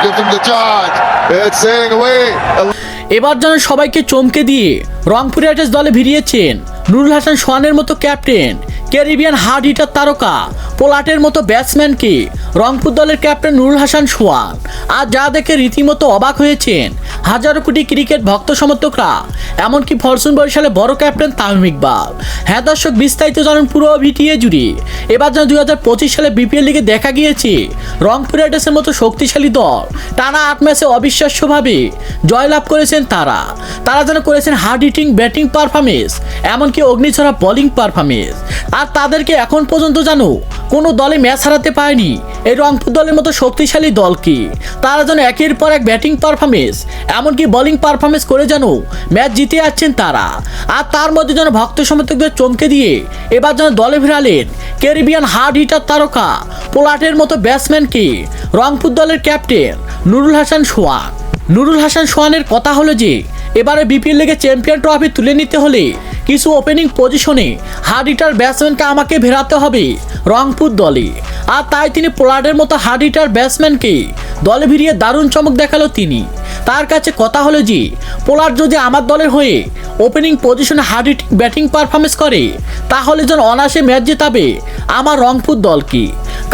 gives him the charge. It's sailing away. এবার যেন সবাইকে চমকে দিয়ে রংপুর রাইডার্স দলে ভিড়িয়েছেন নুরুল হাসান সোহানের মতো ক্যাপ্টেন, ক্যারিবিয়ান হার্ড হিটার তারকা পোলাটের মতো ব্যাটসম্যানকে রংপুর দলের ক্যাপ্টেন নুরুল হাসান সোহান। আর যা দেখে রীতিমতো অবাক হয়েছেন হাজারো কোটি ক্রিকেট ভক্ত সমর্থকরা, এমনকি ফরচুন বরিশালে বড় ক্যাপ্টেন তামিম ইকবাল। হ্যাঁ দর্শক, বিস্তারিত জানুন পুরো ভিডিও জুড়ে। এবার যেন 2025 সালে বিপিএল লিগে দেখা গিয়েছে রংপুর রাইডার্সের মতো শক্তিশালী দল টানা 8 ম্যাচে অবিশ্বাস্যভাবে জয়লাভ করেছেন তারা যেন করেছেন হার্ড হিটিং ব্যাটিং পারফরমেন্স, এমনকি অগ্নিছড়া বোলিং পারফরমেন্স। আর তাদেরকে এখন পর্যন্ত জানো কোনো দলে ম্যাচ হারাতে পারেনি এই রংপুর দলের মতো শক্তিশালী দলকে। তারা যেন একের পর এক ব্যাটিং পারফরমেন্স এমনকি বোলিং পারফরমেন্স করে যেন ম্যাচ জিতে যাচ্ছেন তারা। আর তার মধ্যে যেন ভক্ত সমর্থকদের চমকে দিয়ে এবার যেন দলে ফেরালেন ক্যারিবিয়ান হার্ড হিটার তারকা পোলাটের মতো ব্যাটসম্যানকে রংপুর দলের ক্যাপ্টেন নুরুল হাসান সোহান। নুরুল হাসান সোহানের কথা হলো যে এবারে বিপিএল লিগে চ্যাম্পিয়ন ট্রফি তুলে নিতে হলে কিছু ওপেনিং পজিশনে হার্ড হিটার ব্যাটসম্যানকে আমাকে ফেরাতে হবে রংপুর দলে। আর তাই তিনি পোলার্ডের মতো হার্ড হিটার ব্যাটসম্যানকে দলে ভিড়িয়ে দারুণ চমক দেখালো তিনি। তার কাছে কথা হলো যে পোলার্ড যদি আমার দলের হয়ে ওপেনিং পজিশনে হার্ড হিটিং ব্যাটিং পারফরমেন্স করে তাহলে যেন অনায়াসে ম্যাচ জেতাবে আমার রংপুর দলকে।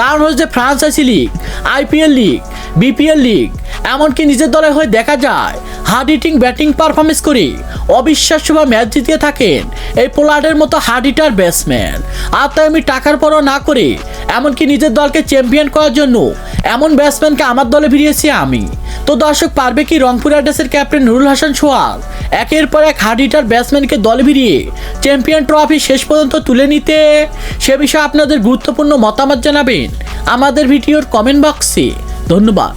কারণ হচ্ছে franchise league, IPL league, BPL league, এমনকি নিজের দলের হয়ে দেখা যায় হার্ড হিটিং ব্যাটিং পারফরমেন্স করে অবিশ্বাস্যভাবে ম্যাচ জিতিয়ে থাকেন এই পোলার্ডের মতো হার্ড হিটার ব্যাটসম্যান। আর তাই আমি টাকার পরও না করে এমনকি নিজের দলকে চ্যাম্পিয়ন করার জন্য এমন ব্যাটসম্যানকে আমার দলে ভিড়িয়েছি আমি। তো দর্শক, পারবে কি রংপুর রাইডার্সের ক্যাপ্টেন নুরুল হাসান সোহান একের পর এক হার্ড হিটার ব্যাটসম্যানকে দলে ভিড়িয়ে চ্যাম্পিয়ন ট্রফি শেষ পর্যন্ত তুলে নিতে? সে বিষয়ে আপনাদের গুরুত্বপূর্ণ মতামত জানাবেন আমাদের ভিডিওর কমেন্ট বক্সে। ধন্যবাদ।